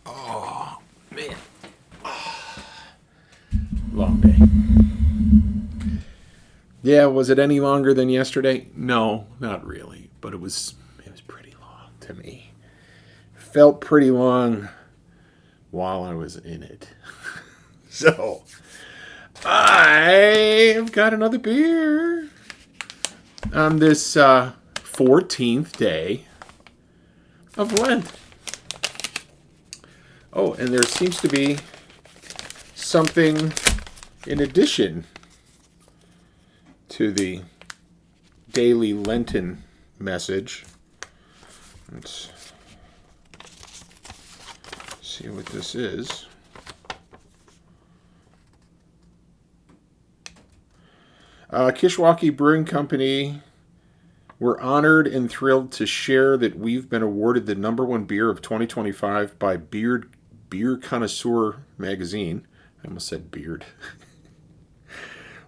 Oh, man. Long day. Yeah, was it any longer than yesterday? No, not really, but it was pretty long to me. Felt pretty long while I was in it. So, I've got another beer on this 14th day of Lent. Oh, and there seems to be something in addition to the daily Lenten message. Let's see what this is. Kishwaukee Brewing Company, we're honored and thrilled to share that we've been awarded the number one beer of 2025 by Beer Connoisseur magazine. I almost said beard.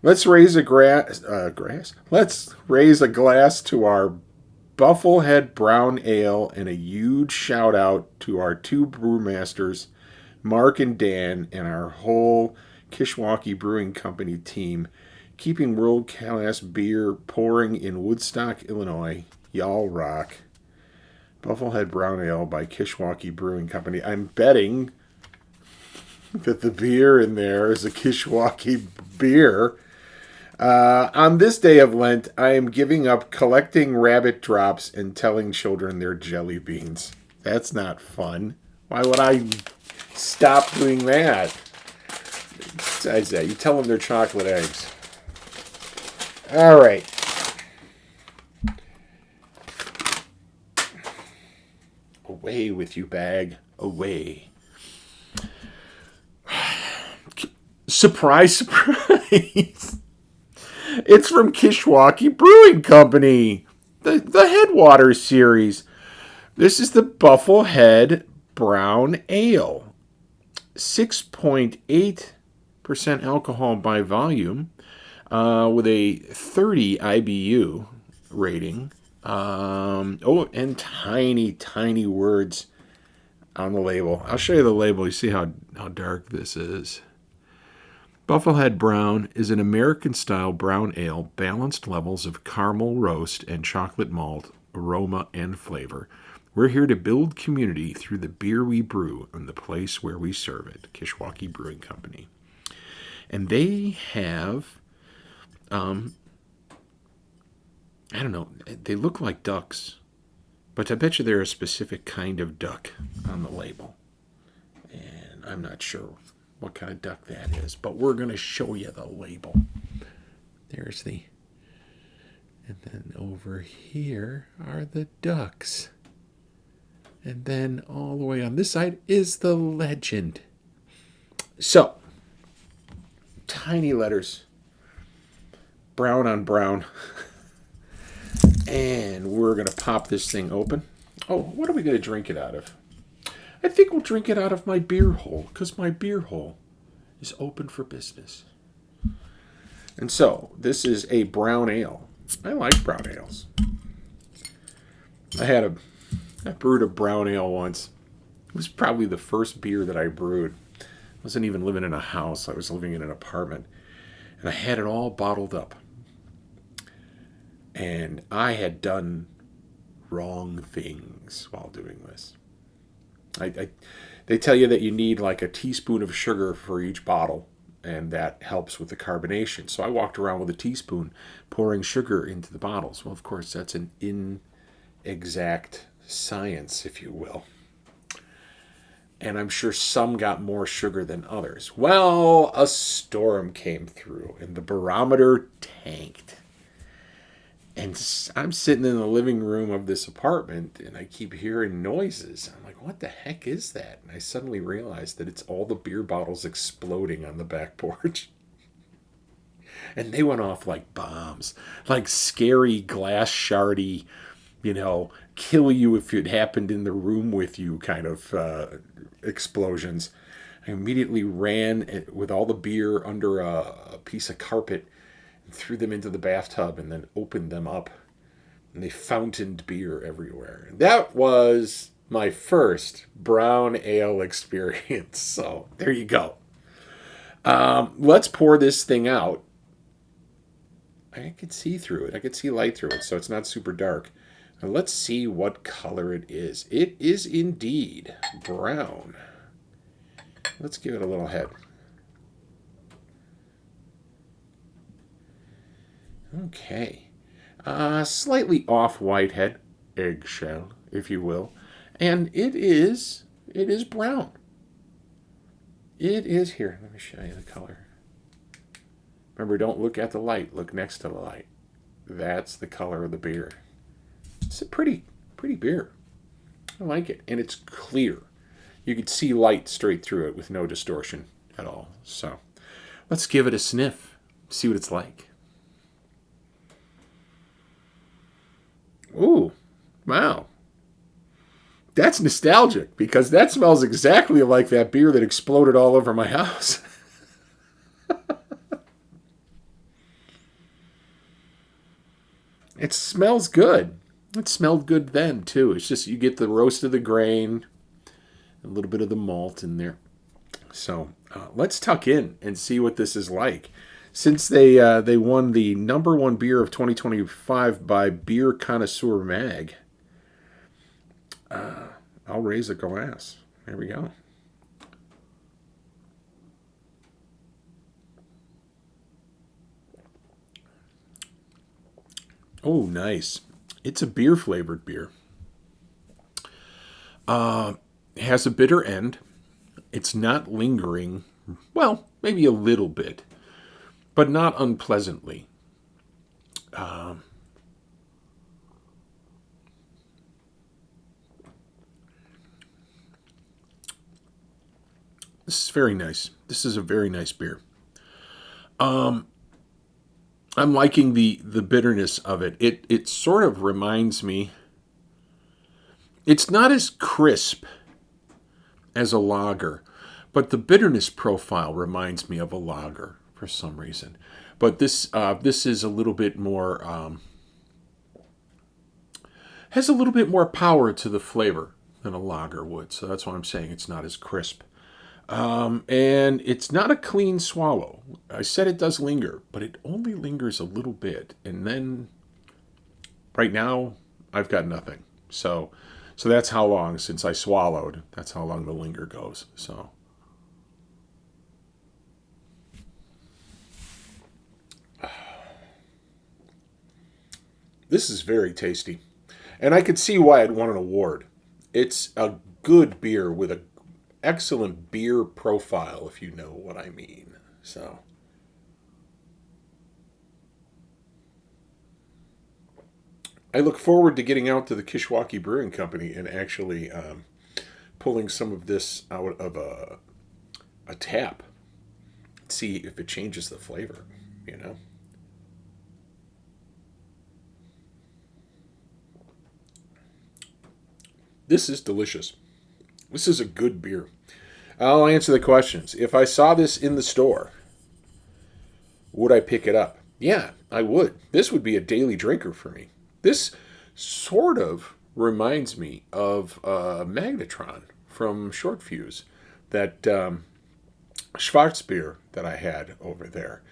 Let's raise a Let's raise a glass to our Bufflehead Brown Ale and a huge shout out to our two brewmasters, Mark and Dan, and our whole Kishwaukee Brewing Company team, keeping world class beer pouring in Woodstock, Illinois. Y'all rock. Bufflehead Brown Ale by Kishwaukee Brewing Company. I'm betting that the beer in there is a Kishwaukee beer. On this day of Lent, I am giving up collecting rabbit drops and telling children they're jelly beans. That's not fun. Why would I stop doing that? Besides that, you tell them they're chocolate eggs. All right. Away with you, bag. Away. Surprise, surprise. It's from Kishwaukee Brewing Company, the Headwaters series. This is the Bufflehead Brown Ale. 6.8% alcohol by volume, with a 30 IBU rating. And tiny, tiny words on the label. I'll show you the label. You see how dark this is. Bufflehead Brown is an American-style brown ale, balanced levels of caramel roast and chocolate malt, aroma, and flavor. We're here to build community through the beer we brew and the place where we serve it, Kishwaukee Brewing Company. And they have, I don't know, they look like ducks, but I bet you they're a specific kind of duck on the label. And I'm not sure what kind of duck that is, but we're going to show you the label. There's the, and then over here are the ducks. And then all the way on this side is the legend. So, tiny letters, brown on brown. And we're going to pop this thing open. Oh, what are we going to drink it out of? I think we'll drink it out of my beer hole, because my beer hole is open for business. And so, this is a brown ale. I like brown ales. I brewed a brown ale once. It was probably the first beer that I brewed. I wasn't even living in a house. I was living in an apartment. And I had it all bottled up. And I had done wrong things while doing this. They tell you that you need like a teaspoon of sugar for each bottle, and that helps with the carbonation. So I walked around with a teaspoon pouring sugar into the bottles. Well, of course, that's an inexact science, if you will. And I'm sure some got more sugar than others. Well, a storm came through, and the barometer tanked. And I'm sitting in the living room of this apartment, and I keep hearing noises. I'm like, what the heck is that? And I suddenly realized that it's all the beer bottles exploding on the back porch. And they went off like bombs, like scary glass shardy, kill you if it happened in the room with you kind of explosions. I immediately ran with all the beer under a piece of carpet, threw them into the bathtub, and then opened them up, and they fountained beer everywhere. That was my first brown ale experience. So there you go. Let's pour this thing out. I could see through it. I could see light through it, so it's not super dark. Now let's see what color it is. It is indeed brown. Let's give it a little head. Okay. Slightly off-white head, eggshell, if you will. And it is brown. It is here. Let me show you the color. Remember, don't look at the light. Look next to the light. That's the color of the beer. It's a pretty beer. I like it. And it's clear. You could see light straight through it with no distortion at all. So let's give it a sniff. See what it's like. Ooh, wow. That's nostalgic because that smells exactly like that beer that exploded all over my house. It smells good. It smelled good then, too. It's just you get the roast of the grain, a little bit of the malt in there. So let's tuck in and see what this is like. Since they won the #1 beer of 2025 by Beer Connoisseur Mag, I'll raise a glass. There we go. Oh, nice. It's a beer-flavored beer. It has a bitter end. It's not lingering. Well, maybe a little bit, but not unpleasantly. This is very nice. This is a very nice beer. I'm liking the bitterness of it. It sort of reminds me. It's not as crisp as a lager, but the bitterness profile reminds me of a lager for some reason. But this is a little bit more has a little bit more power to the flavor than a lager would. So that's why I'm saying it's not as crisp. And it's not a clean swallow. I said it does linger, but it only lingers a little bit. And then right now, I've got nothing. So that's how long since I swallowed. That's how long the linger goes. So this is very tasty. And I could see why it won an award. It's a good beer with an excellent beer profile, if you know what I mean. So I look forward to getting out to the Kishwaukee Brewing Company and actually pulling some of this out of a tap. See if it changes the flavor, you know? This is delicious. This is a good beer. I'll answer the questions. If I saw this in the store, would I pick it up? Yeah, I would. This would be a daily drinker for me. This sort of reminds me of Magnetron from Short Fuse, that Schwarzbier that I had over there.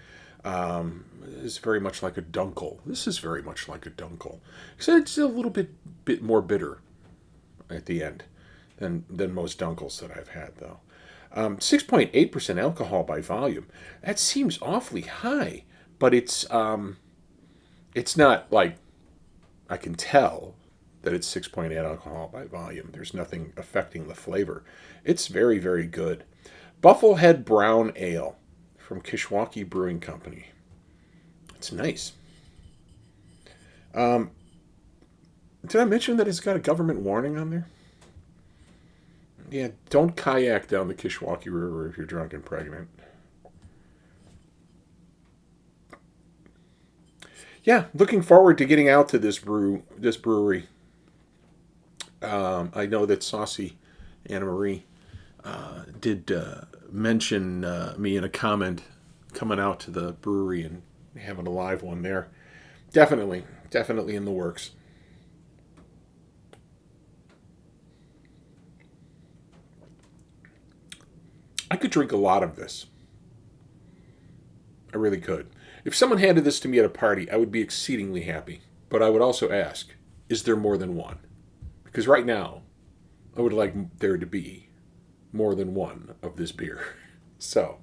Is very much like a Dunkel. This is very much like a Dunkel. So it's a little bit more bitter at the end than most Dunkels that I've had, though. 6.8% alcohol by volume. That seems awfully high, but it's not like I can tell that it's 6.8 alcohol by volume. There's nothing affecting the flavor. It's very, very good. Bufflehead Brown Ale from Kishwaukee Brewing Company. It's nice. Did I mention that it's got a government warning on there? Yeah, don't kayak down the Kishwaukee River if you're drunk and pregnant. Yeah, looking forward to getting out to this brewery. I know that Saucy Anna Marie did mention me in a comment coming out to the brewery and having a live one there. Definitely in the works. I could drink a lot of this. I really could. If someone handed this to me at a party, I would be exceedingly happy. But I would also ask, is there more than one? Because right now, I would like there to be more than one of this beer. So,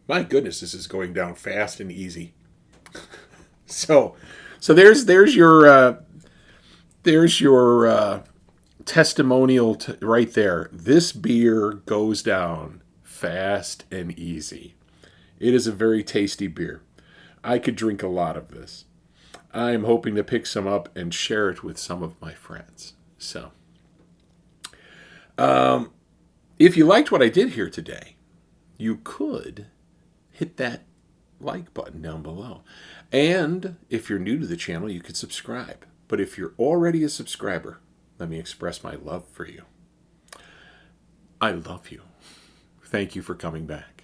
my goodness, this is going down fast and easy. So, there's your testimonial right there. This beer goes down fast and easy. It is a very tasty beer. I could drink a lot of this. I'm hoping to pick some up and share it with some of my friends. So, if you liked what I did here today, you could hit that like button down below. And if you're new to the channel, you could subscribe. But if you're already a subscriber, let me express my love for you. I love you. Thank you for coming back.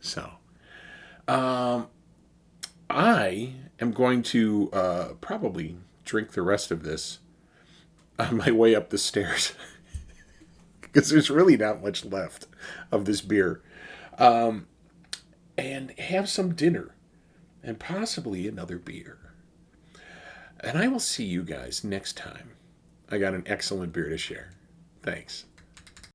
So, I am going to probably drink the rest of this on my way up the stairs because there's really not much left of this beer. And have some dinner and possibly another beer. And I will see you guys next time. I got an excellent beer to share. Thanks.